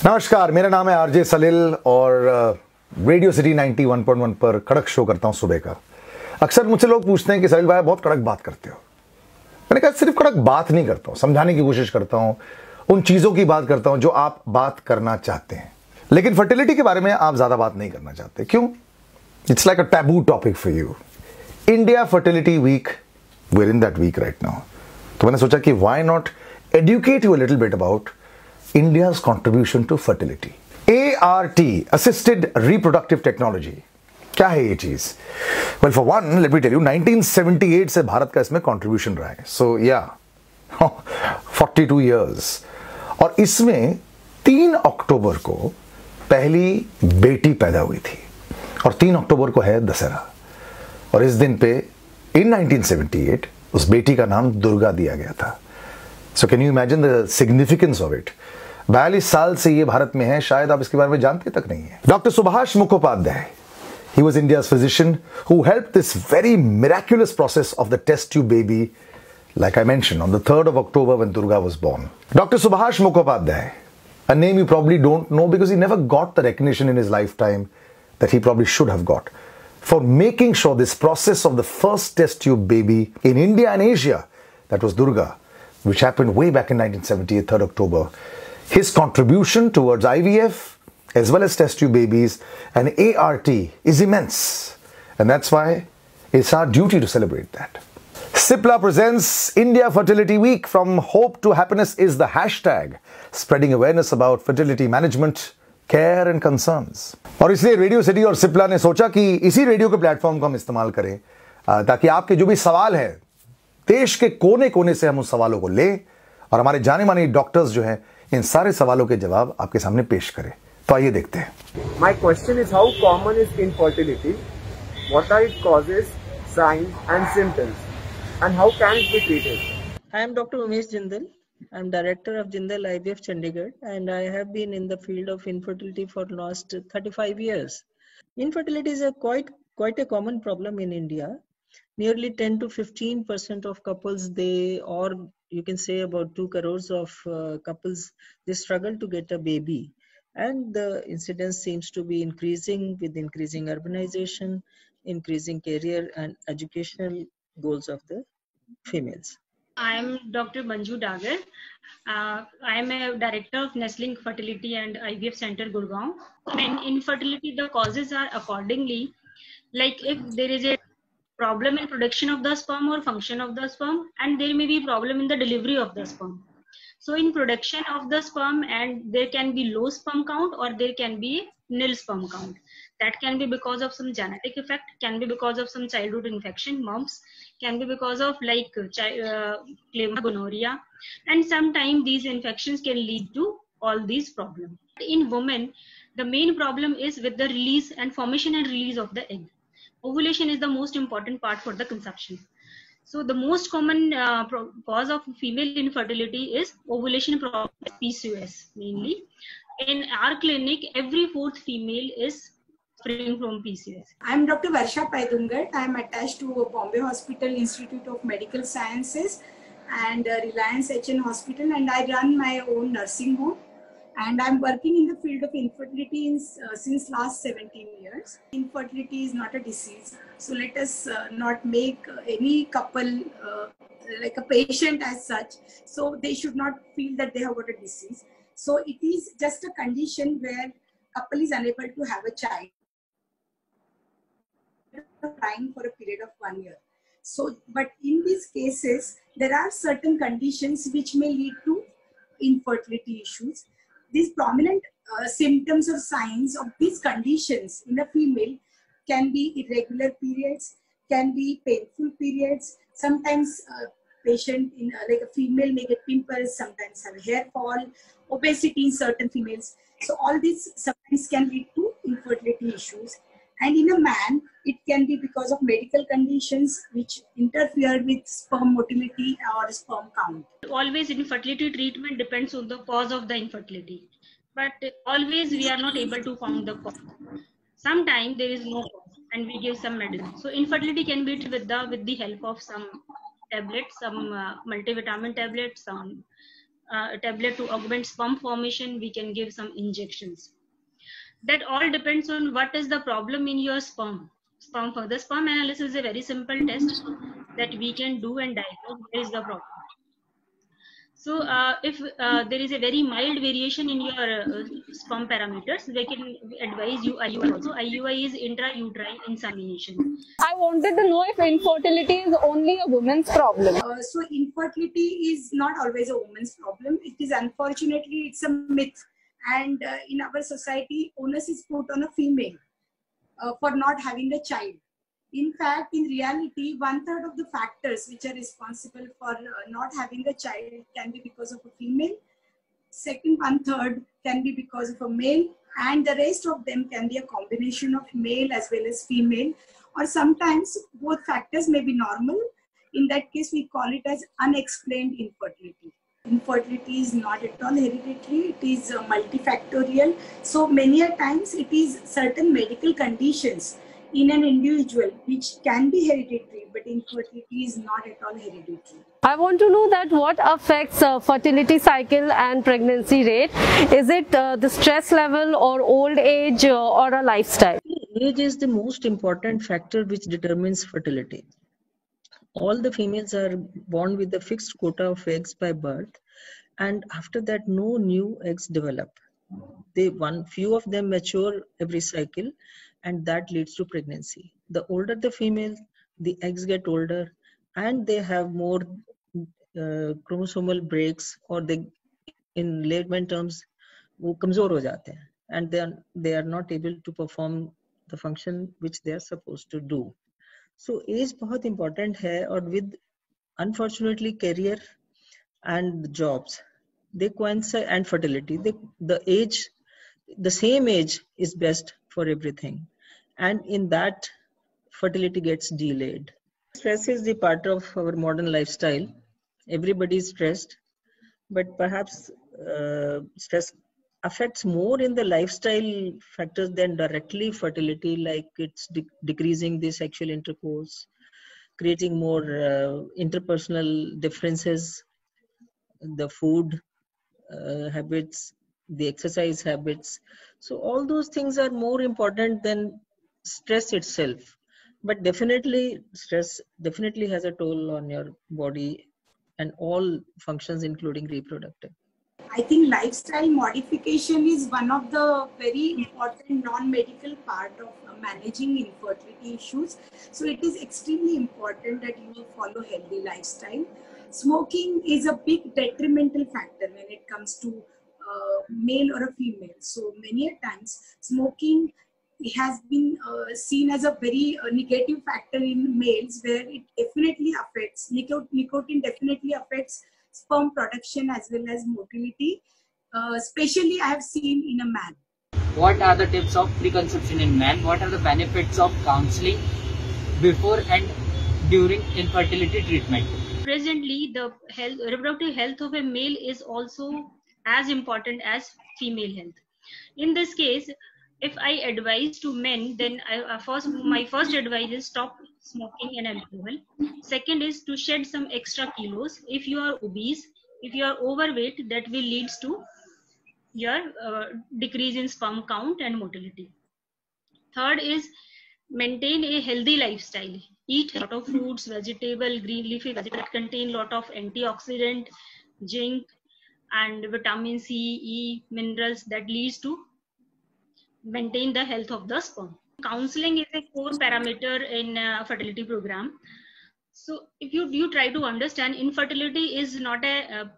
नमस्कार, मेरा नाम है आरजे सलील और रेडियो सिटी 91.1 पर कड़क शो करता हूं सुबह का। अक्सर मुझसे लोग पूछते हैं कि सलील भाई बहुत कड़क बात करते हो। मैंने कहा सिर्फ कड़क बात नहीं करता हूं, समझाने की कोशिश करता हूं, उन चीजों की बात करता हूं जो आप बात करना चाहते हैं, लेकिन फर्टिलिटी के बारे में आप ज्यादा बात नहीं करना चाहते। क्यों? It's like a taboo topic for you. India fertility week, we are in that week right now. तो मैंने सोचा कि why not educate you a little bit about India's contribution to fertility. ART, Assisted Reproductive Technology. क्या है ये चीज? Well, for one, let me tell you, 1978 से भारत का इसमें contribution रहा है. So, yeah, 42 years. और इसमें 3 अक्टूबर को पहली बेटी पैदा हुई थी और 3 अक्टूबर को है दशहरा। और इस दिन पे in 1978 उस बेटी का नाम दुर्गा दिया गया था। So can you imagine the significance of it? 42 साल से ये भारत में है, शायद आप इसके बारे में जानते तक नहीं है। Doctor Subhash Mukhopadhyay, he was India's physician who helped this very miraculous process of the test tube baby, like I mentioned, on the 3rd of October when Durga was born. Dr. Subhash Mukhopadhyay, a name you probably don't know because he never got the recognition in his lifetime that he probably should have got, for making sure this process of the first test tube baby in India and Asia, that was Durga, which happened way back in 1978, 3rd October. His contribution towards IVF as well as test tube babies and ART is immense. And that's why it's our duty to celebrate that. CIPLA presents India Fertility Week. From hope to happiness is the hashtag, spreading awareness about fertility management, care and concerns. और इसलिए radio city और सिप्ला ने सोचा कि इसी radio के platform को हम इस्तेमाल करें ताकि आपके जो भी सवाल है देश के कोने कोने से हम उस सवालों को लें और हमारे जाने माने डॉक्टर्स जो हैं इन सारे सवालों के जवाब आपके सामने पेश करें। तो आइए देखते हैं। My question is, how common is infertility? What are its causes, signs and symptoms? And how can it be treated? I am Dr. Umesh Jindal. I am director of Jindal IVF Chandigarh and I have been in the field of infertility for last 35 years. Infertility is quite a common problem in India. Nearly 10 to 15% of couples, or you can say about 2 crores of couples, they struggle to get a baby. And the incidence seems to be increasing with increasing urbanization, increasing career and educational goals of the females. I am Dr. Manju Dagar. I am a director of Nestling Fertility and IVF Center, Gurgaon. In infertility, the causes are accordingly, like if there is a problem in production of the sperm or function of the sperm, and there may be problem in the delivery of the sperm. So in production of the sperm, and there can be low sperm count or there can be nil sperm count. That can be because of some genetic effect, can be because of some childhood infection, mumps, can be because of like chlamydia, gonorrhea, and sometimes these infections can lead to all these problems. In women, the main problem is with the release and formation and release of the egg. Ovulation is the most important part for the conception. So the most common cause of female infertility is ovulation problem, PCOS mainly. In our clinic, every 4th female is suffering from PCOS. I am Dr. Varsha Paidungar. I am attached to Bombay Hospital Institute of Medical Sciences and Reliance HN Hospital, and I run my own nursing home. And I'm working in the field of infertility since last 17 years. Infertility is not a disease. So let us not make any couple like a patient as such. So they should not feel that they have got a disease. So it is just a condition where couple is unable to have a child trying for a period of 1 year. So, but in these cases, there are certain conditions which may lead to infertility issues. These prominent symptoms or signs of these conditions in a female can be irregular periods, can be painful periods. Sometimes patient in like a female may get pimples, sometimes have hair fall, obesity in certain females. So all these sometimes can lead to infertility issues. And in a man, it can be because of medical conditions which interfere with sperm motility or sperm count. Always infertility treatment depends on the cause of the infertility. But always we are not able to find the cause. Sometimes there is no cause and we give some medicine. So infertility can be treated with the help of some tablets, some multivitamin tablets, some a tablet to augment sperm formation. We can give some injections. That all depends on what is the problem in your sperm. The sperm analysis is a very simple test that we can do and diagnose where is the problem. So if there is a very mild variation in your sperm parameters, we can advise you IUI also. IUI is intrauterine insemination. I wanted to know if infertility is only a woman's problem. So infertility is not always a woman's problem. It is, unfortunately, it's a myth. And in our society, onus is put on a female for not having a child. In fact, in reality, 1/3 of the factors which are responsible for not having a child can be because of a female. Second 1/3 can be because of a male, and the rest of them can be a combination of male as well as female, or sometimes both factors may be normal. In that case, we call it as unexplained infertility. Infertility is not at all hereditary, it is multifactorial. So many a times it is certain medical conditions in an individual which can be hereditary, but infertility is not at all hereditary. I want to know that what affects fertility cycle and pregnancy rate. Is it the stress level or old age or a lifestyle? Age is the most important factor which determines fertility. All the females are born with a fixed quota of eggs by birth, and after that no new eggs develop. Few of them mature every cycle, and that leads to pregnancy. The older the female, the eggs get older, and they have more chromosomal breaks, or they, in layman terms, वो कमजोर हो जाते हैं, and they are not able to perform the function which they are supposed to do. So age बहुत important है, और with unfortunately career and jobs, they coincide, and fertility, the same age is best for everything, and in that fertility gets delayed. Stress is the part of our modern lifestyle. Everybody is stressed, but perhaps stress affects more in the lifestyle factors than directly fertility, like it's decreasing the sexual intercourse, creating more interpersonal differences, the food habits, the exercise habits. So all those things are more important than stress itself. But definitely stress definitely has a toll on your body and all functions, including reproductive. I think lifestyle modification is one of the very important non-medical part of managing infertility issues. So it is extremely important that you follow healthy lifestyle. Smoking is a big detrimental factor when it comes to male or a female. So many a times smoking has been seen as a very negative factor in males, where it definitely affects, nicotine definitely affects sperm production as well as motility, especially I have seen in a man. What are the tips of preconception in man? What are the benefits of counseling before and during infertility treatment? Presently, the reproductive health of a male is also as important as female health. In this case, if I advise to men, then my first advice is stop smoking and alcohol. Second is to shed some extra kilos. If you are obese, if you are overweight, that will lead to your decrease in sperm count and motility. Third is maintain a healthy lifestyle. Eat a lot of fruits, vegetable, green leafy vegetables that contain lot of antioxidant, zinc, and vitamin C, E, minerals that leads to maintain the health of the sperm. Counseling is a core parameter in fertility program. So if you try to understand, infertility is not a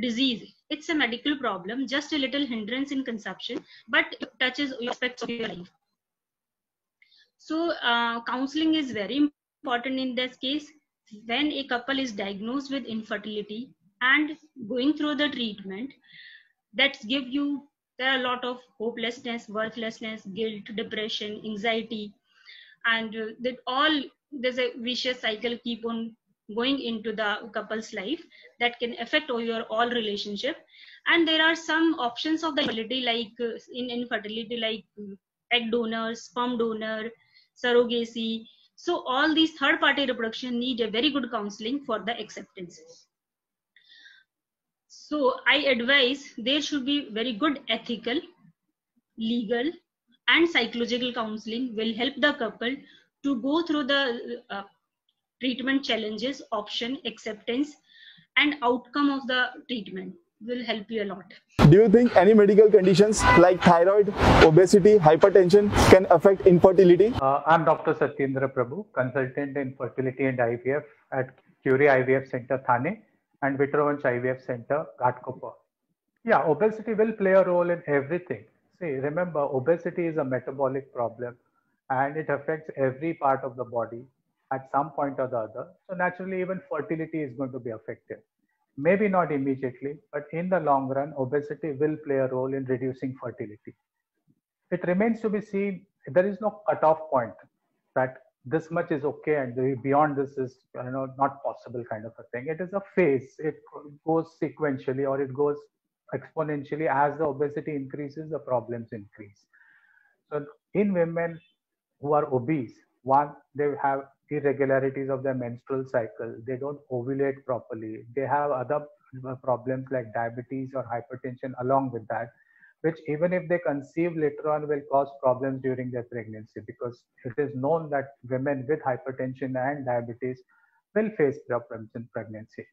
disease. It's a medical problem, just a little hindrance in conception, but it touches aspects of your life. So counseling is very important in this case. When a couple is diagnosed with infertility and going through the treatment, that give you, there are a lot of hopelessness, worthlessness, guilt, depression, anxiety, and that all, there's a vicious cycle keep on going into the couple's life that can affect your all relationship. And there are some options of the infertility, like in infertility, like egg donor, sperm donor, surrogacy. So all these third-party reproduction need a very good counseling for the acceptance. So I advise there should be very good ethical, legal, and psychological counseling will help the couple to go through the treatment challenges, option, acceptance, and outcome of the treatment will help you a lot. Do you think any medical conditions like thyroid, obesity, hypertension can affect infertility? I'm Dr. Satyendra Prabhu, consultant in fertility and IVF at Curie IVF Center, Thane, and Vitravansh IVF Center, Ghatkopar. Yeah, obesity will play a role in everything. See, remember, obesity is a metabolic problem and it affects every part of the body at some point or the other. So naturally, even fertility is going to be affected. Maybe not immediately, but in the long run, obesity will play a role in reducing fertility. It remains to be seen. There is no cutoff point that this much is okay and beyond this is not possible kind of a thing. It is a phase. It goes sequentially or it goes exponentially. As the obesity increases, the problems increase. So in women who are obese, one, they have irregularities of their menstrual cycle. They don't ovulate properly. They have other problems like diabetes or hypertension along with that, which even if they conceive later on will cause problems during their pregnancy, because it is known that women with hypertension and diabetes will face problems in pregnancy.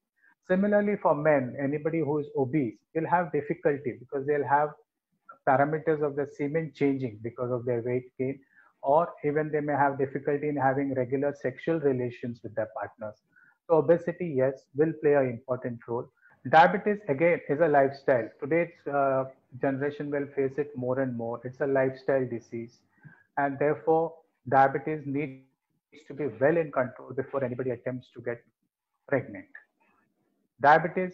Similarly, for men, anybody who is obese will have difficulty because they'll have parameters of the semen changing because of their weight gain, or even they may have difficulty in having regular sexual relations with their partners. So obesity, yes, will play an important role. Diabetes, again, is a lifestyle. Today's generation will face it more and more. It's a lifestyle disease. And therefore, diabetes needs to be well in control before anybody attempts to get pregnant. Diabetes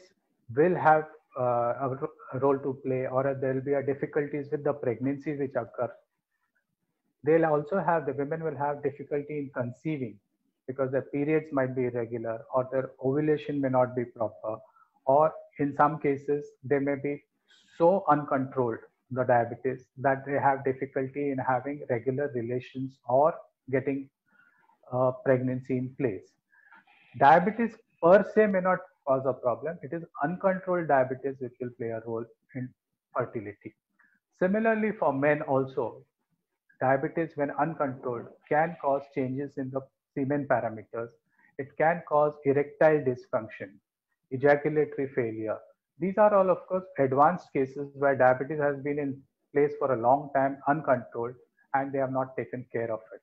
will have a role to play, or there will be difficulties with the pregnancies which occur. They'll also have, the women will have difficulty in conceiving because their periods might be irregular or their ovulation may not be proper, or in some cases they may be so uncontrolled, the diabetes, that they have difficulty in having regular relations or getting pregnancy in place. Diabetes per se may not cause a problem. It is uncontrolled diabetes which will play a role in fertility. Similarly, for men also, diabetes, when uncontrolled, can cause changes in the semen parameters. It can cause erectile dysfunction, ejaculatory failure. These are all, of course, advanced cases where diabetes has been in place for a long time, uncontrolled, and they have not taken care of it.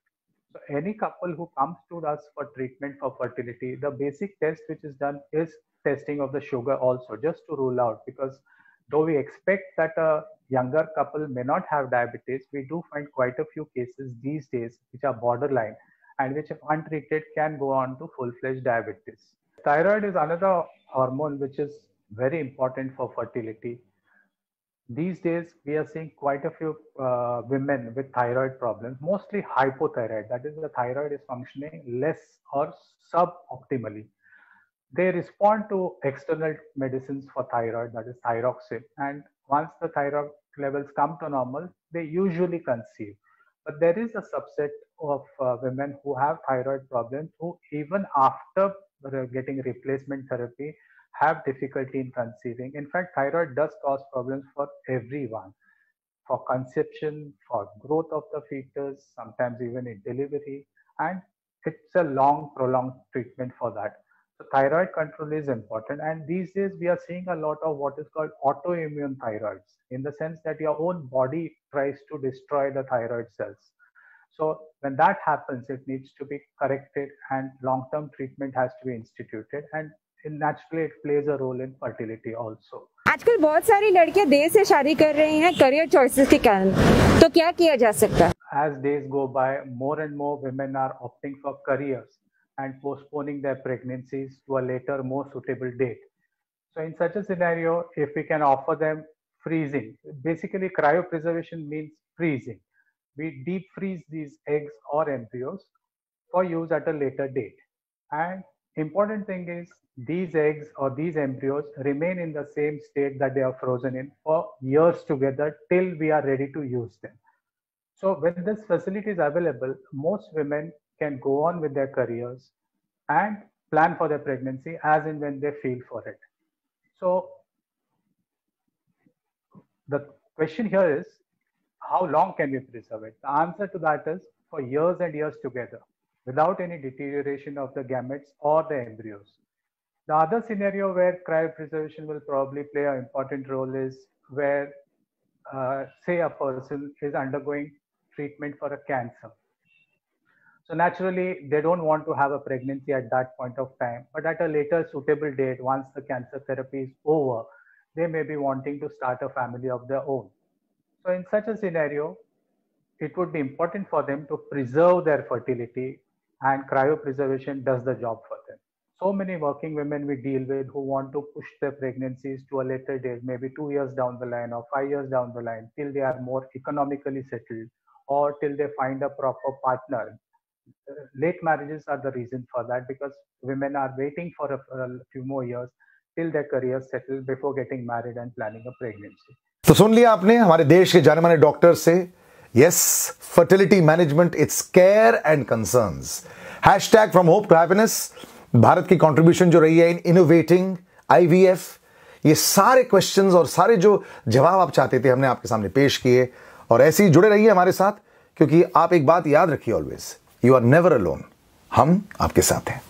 So any couple who comes to us for treatment for fertility, the basic test which is done is testing of the sugar also, just to rule out, because though we expect that a younger couple may not have diabetes, we do find quite a few cases these days which are borderline and which, if untreated, can go on to full-fledged diabetes. Thyroid is another hormone which is very important for fertility. These days, we are seeing quite a few women with thyroid problems, mostly hypothyroid. That is, the thyroid is functioning less or suboptimally. They respond to external medicines for thyroid, that is thyroxine. And once the thyroid levels come to normal, they usually conceive. But there is a subset of women who have thyroid problems who, even after getting replacement therapy, have difficulty in conceiving. In fact, thyroid does cause problems for everyone, for conception, for growth of the fetus, sometimes even in delivery, and it's a long, prolonged treatment for that. So thyroid control is important, and these days we are seeing a lot of what is called autoimmune thyroids, in the sense that your own body tries to destroy the thyroid cells. So when that happens, it needs to be corrected and long-term treatment has to be instituted, and naturally it plays a role in fertility also. आजकल बहुत सारी लड़कियां देर से शादी कर रही हैं career choices के कारण, तो क्या किया जा सकता है? As days go by, more and more women are opting for careers and postponing their pregnancies to a later, more suitable date. So in such a scenario, if we can offer them freezing, basically cryopreservation means freezing. We deep freeze these eggs or embryos for use at a later date. And important thing is, these eggs or these embryos remain in the same state that they are frozen in for years together till we are ready to use them. So when this facility is available, most women can go on with their careers and plan for their pregnancy as and when they feel for it. So the question here is, how long can we preserve it? The answer to that is for years and years together, without any deterioration of the gametes or the embryos. The other scenario where cryopreservation will probably play an important role is where, say, a person is undergoing treatment for a cancer. So naturally, they don't want to have a pregnancy at that point of time, but at a later suitable date, once the cancer therapy is over, they may be wanting to start a family of their own. So in such a scenario, it would be important for them to preserve their fertility, and cryopreservation does the job for them. So many working women we deal with who want to push their pregnancies to a later date, maybe 2 years down the line or 5 years down the line, till they are more economically settled or till they find a proper partner. Late marriages are the reason for that, because women are waiting for a few more years till their careers settle before getting married and planning a pregnancy. तो सुन लिया आपने हमारे देश के जाने माने doctor से, yes, fertility management it's care and concerns. Hashtag from hope to happiness, Bharat की कंट्रीब्यूशन जो रही है इन इनोवेटिंग आईवीएफ, ये सारे क्वेश्चंस और सारे जो जवाब आप चाहते थे हमने आपके सामने पेश किए। और ऐसे ही जुड़े रहिए हमारे साथ, क्योंकि आप एक बात याद रखिए always, you are never alone, हम आपके साथ हैं।